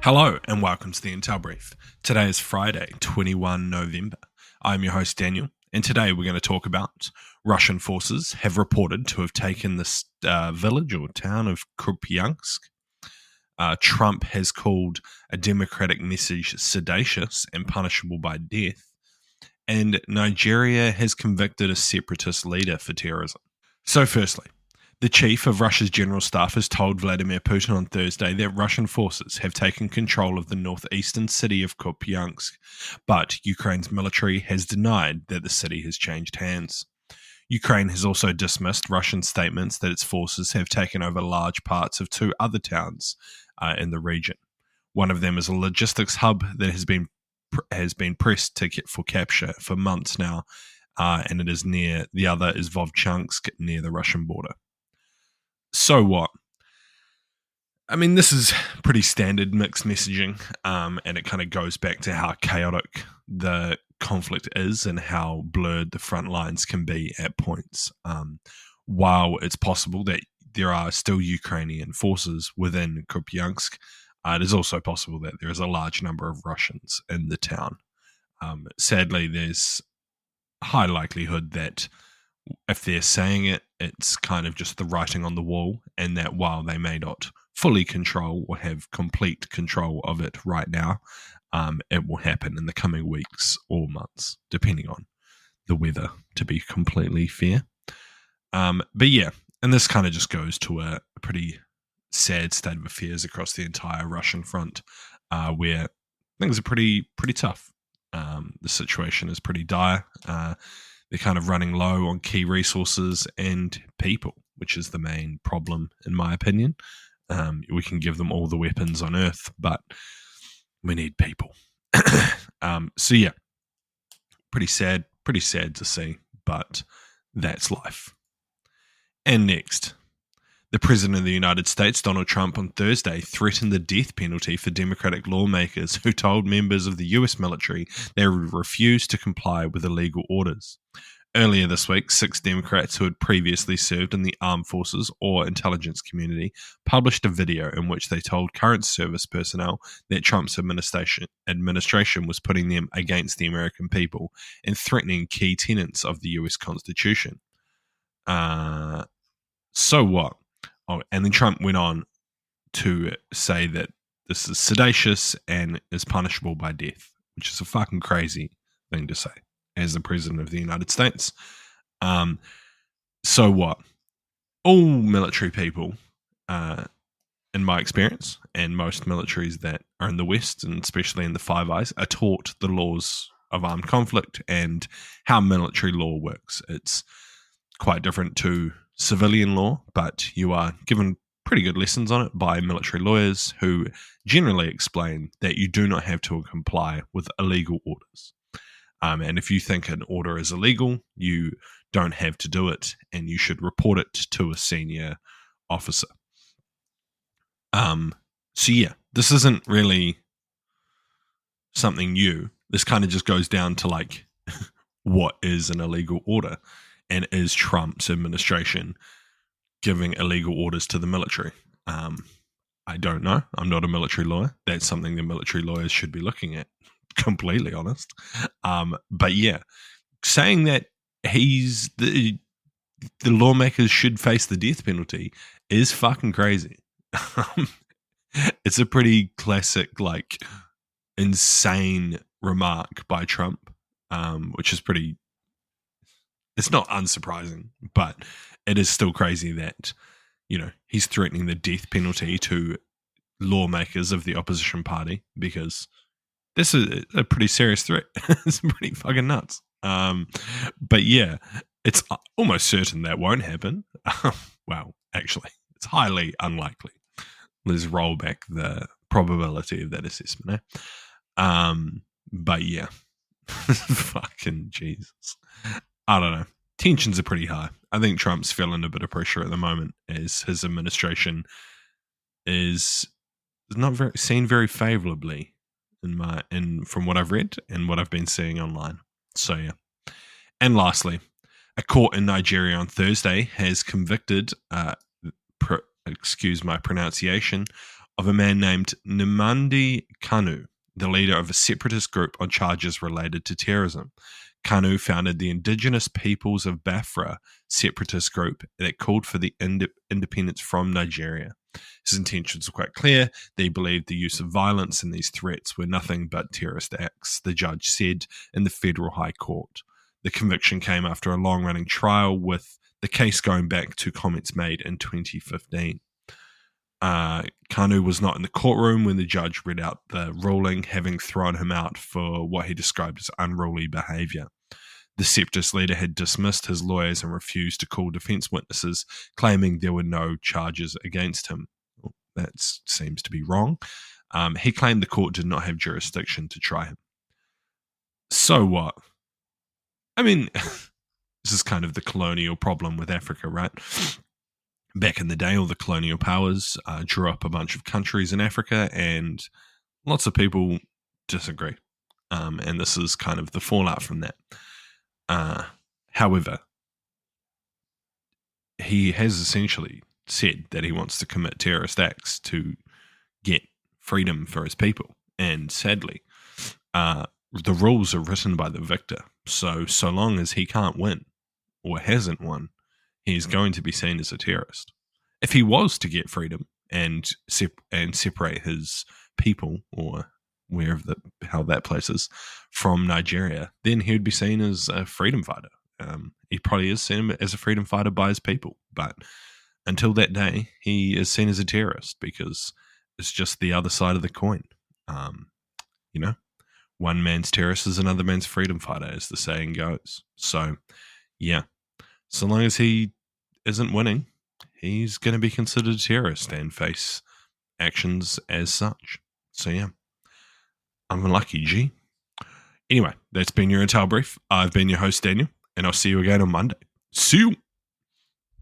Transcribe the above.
Hello and welcome to the Intel Brief. Today is Friday, 21 November. I'm your host Daniel, and today we're going to talk about Russian forces have reported to have taken this village or town of Kupiansk. Trump has called a democratic message seditious and punishable by death, and Nigeria has convicted a separatist leader for terrorism. So firstly, the chief of Russia's general staff has told Vladimir Putin on Thursday that Russian forces have taken control of the northeastern city of Kupiansk, but Ukraine's military has denied that the city has changed hands. Ukraine has also dismissed Russian statements that its forces have taken over large parts of two other towns in the region. One of them is a logistics hub that has been pressed for capture for months now, and it is near the other is Vovchansk near the Russian border. So what? I mean, this is pretty standard mixed messaging, and it kind of goes back to how chaotic the conflict is and how blurred the front lines can be at points. While it's possible that there are still Ukrainian forces within Kupiansk, it is also possible that there is a large number of Russians in the town. Sadly, there's a high likelihood that if they're saying it, it's kind of just the writing on the wall, and that while they may not fully control or have complete control of it right now, it will happen in the coming weeks or months, depending on the weather, to be completely fair. But yeah, and this kind of just goes to a pretty sad state of affairs across the entire Russian front, where things are pretty tough. The situation is pretty dire. They're kind of running low on key resources and people, which is the main problem, in my opinion. We can give them all the weapons on Earth, but we need people. So yeah, pretty sad to see, but that's life. And next, the President of the United States, Donald Trump, on Thursday threatened the death penalty for Democratic lawmakers who told members of the US military they would refuse to comply with illegal orders. Earlier this week, 6 Democrats who had previously served in the armed forces or intelligence community published a video in which they told current service personnel that Trump's administration was putting them against the American people and threatening key tenets of the US Constitution. So what? Oh, and then Trump went on to say that this is seditious and is punishable by death, which is a fucking crazy thing to say as the President of the United States. So what? All military people, in my experience, and most militaries that are in the West, and especially in the Five Eyes, are taught the laws of armed conflict and how military law works. It's quite different to civilian law, but you are given pretty good lessons on it by military lawyers who generally explain that you do not have to comply with illegal orders. And if you think an order is illegal, you don't have to do it, and you should report it to a senior officer. So yeah, this isn't really something new. This kind of just goes down to like what is an illegal order, and is Trump's administration giving illegal orders to the military? I don't know. I'm not a military lawyer. That's something the military lawyers should be looking at, completely honest. But yeah, saying that the lawmakers should face the death penalty is fucking crazy. It's a pretty classic, like, insane remark by Trump, which is pretty. It's not unsurprising, but it is still crazy that, he's threatening the death penalty to lawmakers of the opposition party, because this is a pretty serious threat. It's pretty fucking nuts. But yeah, it's almost certain that won't happen. Well, actually, it's highly unlikely. Let's roll back the probability of that assessment. But yeah, fucking Jesus. I don't know. Tensions are pretty high. I think Trump's feeling a bit of pressure at the moment as his administration is not seen very favorably from what I've read and what I've been seeing online. So yeah. And lastly, a court in Nigeria on Thursday has convicted, excuse my pronunciation, of a man named Nimandi Kanu, the leader of a separatist group on charges related to terrorism. Kanu founded the Indigenous Peoples of Biafra separatist group that called for the independence from Nigeria. His intentions were quite clear. They believed the use of violence and these threats were nothing but terrorist acts, the judge said in the federal high court. The conviction came after a long-running trial, with the case going back to comments made in 2015. Kanu was not in the courtroom when the judge read out the ruling, having thrown him out for what he described as unruly behaviour. The separatist leader had dismissed his lawyers and refused to call defence witnesses, claiming there were no charges against him. Well, that seems to be wrong. He claimed the court did not have jurisdiction to try him. So what? I mean, this is kind of the colonial problem with Africa, right? Back in the day, all the colonial powers drew up a bunch of countries in Africa, and lots of people disagree. And this is kind of the fallout from that. However, he has essentially said that he wants to commit terrorist acts to get freedom for his people. And sadly, the rules are written by the victor. So long as he can't win or hasn't won, he's going to be seen as a terrorist. If he was to get freedom and separate his people, or how that place is, from Nigeria, then he would be seen as a freedom fighter. He probably is seen as a freedom fighter by his people, but until that day, he is seen as a terrorist because it's just the other side of the coin. One man's terrorist is another man's freedom fighter, as the saying goes. So, yeah, so long as he isn't winning, he's going to be considered a terrorist and face actions as such. So, yeah. I'm unlucky, G. Anyway, that's been your Intel Brief. I've been your host, Daniel, and I'll see you again on Monday. See you.